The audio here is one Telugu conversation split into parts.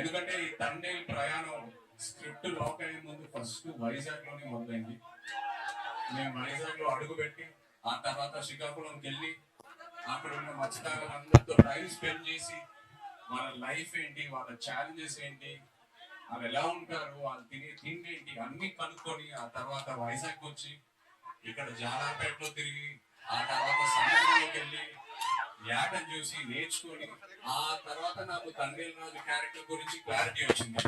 ఎందుకంటే ఈ తండేల్ ప్రయాణం స్క్రిప్ట్ లాక్ అయ్యే ముందు ఫస్ట్ వైజాగ్ లోనే మొదలైంది. మేము వైజాగ్ లో అడుగుపెట్టి ఆ తర్వాత శ్రీకాకుళంకి వెళ్ళి అక్కడ ఉన్న మత్స్యకారులందరితో టైం స్పెండ్ చేసి వాళ్ళ లైఫ్ ఏంటి, వాళ్ళ ఛాలెంజెస్ ఏంటి, వాళ్ళు ఎలా ఉంటారు, వాళ్ళు తినే తిండి ఏంటి అన్ని కనుక్కొని ఆ తర్వాత వైజాగ్ వచ్చి ఇక్కడ జాలాపేటలో తిరిగి ఆ తర్వాత సముద్రంలోకి వెళ్ళి యాటను చూసి నేర్చుకొని ఆ తర్వాత నాకు తండేల్ రాజు క్యారెక్టర్ గురించి క్లారిటీ వచ్చింది.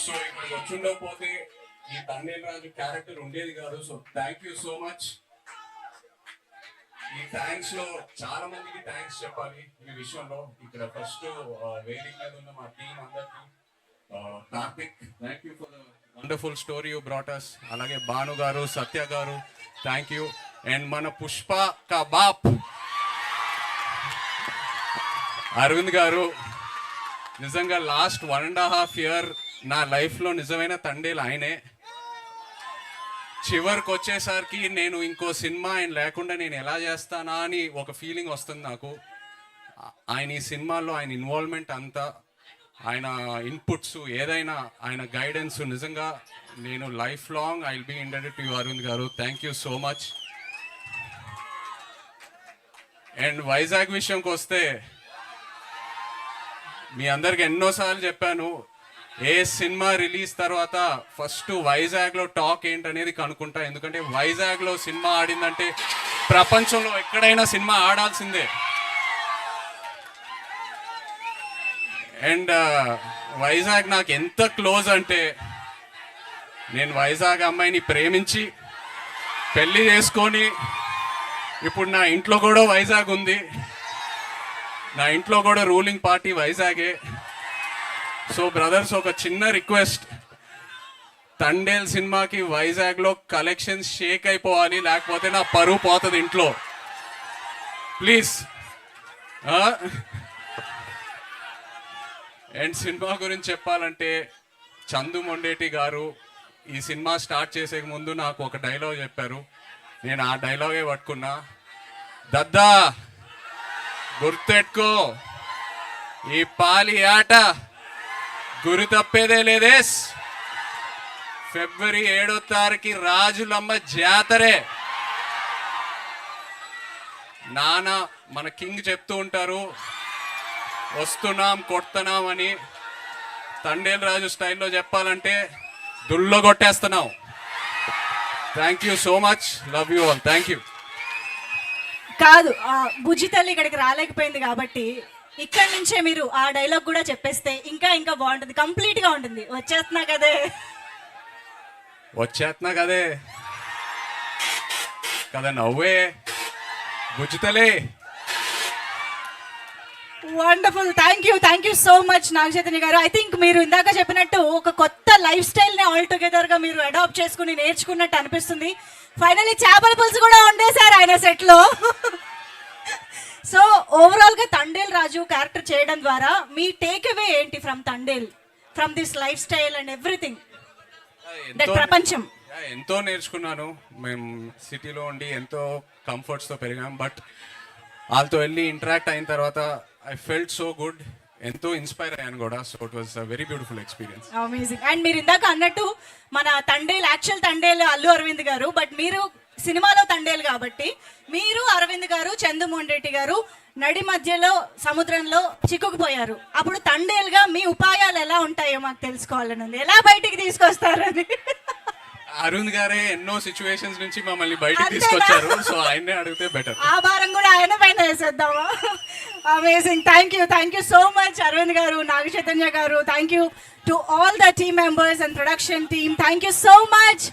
సో ఇక్కడికి వచ్చిండకపోతే ఈ తండేల్ రాజు క్యారెక్టర్ ఉండేది కాదు. So thank you so much. ఈ థ్యాంక్స్ లో చాలా మందికి థ్యాంక్స్ చెప్పాలి ఈ విషయంలో. ఇక్కడ ఫస్ట్ వేదిక మీద ఉన్న మా టీం అందరికి, Karthik thank you for the wonderful story you brought us. అలాగే భాను గారు, సత్య గారు థ్యాంక్ యూ. అండ్ మన పుష్ప కా బాప్ అరవింద్ గారు, నిజంగా లాస్ట్ 1.5 year నా లైఫ్లో నిజమైన తండేలు ఆయనే. చివరికి వచ్చేసరికి నేను ఇంకో సినిమా ఆయన లేకుండా నేను ఎలా చేస్తానా అని ఒక ఫీలింగ్ వస్తుంది నాకు. ఆయన ఈ సినిమాల్లో ఆయన ఇన్వాల్వ్మెంట్ అంతా, ఆయన ఇన్పుట్స్ ఏదైనా, ఆయన గైడెన్స్, నిజంగా నేను life long I will be indebted to you Aravind garu. Thank you so much. And Vizag విషయంకి వస్తే మీ అందరికి ఎన్నోసార్లు చెప్పాను, ఏ సినిమా రిలీజ్ తర్వాత ఫస్ట్ వైజాగ్లో టాక్ ఏంటనేది కనుక్కుంటా. ఎందుకంటే వైజాగ్లో సినిమా ఆడిందంటే ప్రపంచంలో ఎక్కడైనా సినిమా ఆడాల్సిందే. అండ్ వైజాగ్ నాకు ఎంత క్లోజ్ అంటే, నేను వైజాగ్ అమ్మాయిని ప్రేమించి పెళ్లి చేసుకొని ఇప్పుడు నా ఇంట్లో కూడా వైజాగ్ ఉంది. నా ఇంట్లో కూడా రూలింగ్ పార్టీ వైజాగే. సో బ్రదర్స్, ఒక చిన్న రిక్వెస్ట్, తండేల్ సినిమాకి వైజాగ్లో కలెక్షన్స్ షేక్ అయిపోవాలి, లేకపోతే నా పరువు పోతుంది ఇంట్లో. ప్లీజ్. అండ్ సినిమా గురించి చెప్పాలంటే, చందు మొండేటి గారు ఈ సినిమా స్టార్ట్ చేసే ముందు నాకు ఒక డైలాగ్ చెప్పారు. నేను ఆ డైలాగే పట్టుకున్నా. దద్దా గుర్తెట్టుకో, ఈ పాలి ఆట గురి తప్పేదే లేదేస్. February 7 రాజులమ్మ జాతరే. నాన్న మన కింగ్ చెప్తూ ఉంటారు, వస్తున్నాం కొడుతున్నాం అని. తండేల్ రాజు స్టైల్లో చెప్పాలంటే దుల్లో కొట్టేస్తున్నాం. Thank you so much. Love you all. Thank you. కాదు, బుజ్జి తల్లి ఇక్కడికి రాలేకపోయింది కాబట్టి ఇక్కడ నుంచే మీరు ఆ డైలాగ్ కూడా చెప్పేస్తే ఇంకా ఇంకా బాగుంటుంది, కంప్లీట్ గా ఉంటుంది. వచ్చేస్తున్నా కదే కదా నవ్వే బుజ్జితలే. Wonderful. Thank you so much Naga Chaitanya garu. I think మీరు ఇందాక చెప్పినట్టు ఒక కొత్త లైఫ్ స్టైల్ ని ఆల్ టుగెదర్ గా మీరు అడాప్ట్ చేసుకుని నేర్చుకున్నట్టు అనిపిస్తుంది. ఫైనల్లీ చేపల పులుసు కూడా ఉండేశారు ఆయన సెట్ లో. సో ఓవరాల్ గా తండేల్ రాజు క్యారెక్టర్ చేయడం ద్వారా మీ టేక్ అవే ఏంటి from Thandel, from this life style and everything, that ప్రపంచం? ఎంతో నేర్చుకున్నాను. మేము సిటీలో ఉండి ఎంతో కంఫర్ట్స్తో పెరిగాం. బట్ వాళ్ళతో వెళ్ళి ఇంటరాక్ట్ అయిన తర్వాత ఐ ఫెల్ట్ సో గుడ్. ఎంతో ఇన్స్పైర్ అయ్యాను కూడా. So it was a very beautiful experience. Amazing. And మీరు ఇందాక అన్నట్టు మన తండేల్, యాక్చువల్ తండేల్ అల్లు అరవింద్ గారు, బట్ మీరు సినిమాలో తండేల్ కాబట్టి మీరు అరవింద్ గారు, చందుమోహన్ రెడ్డి గారు నడి మధ్యలో సముద్రంలో చిక్కుకుపోయారు. అప్పుడు తండేల్ గా మీ ఉపాయాలు ఎలా ఉంటాయో మాకు తెలుసుకోవాలని ఉంది. ఎలా బయటికి తీసుకొస్తారని. అరుణ్ గారే ఎన్నో సిచ్యువేషన్స్ నుంచి మమ్మల్ని బయటకు తీసుకొచ్చారు. సో ఆయన్నే అడిగితే బెటర్. ఆ భారం కూడా ఆయన పైన వేసేద్దామా? Amazing. Thank you so much Aravind garu, Naga Chaitanya garu. Thank you to all the team members and production team. Thank you so much.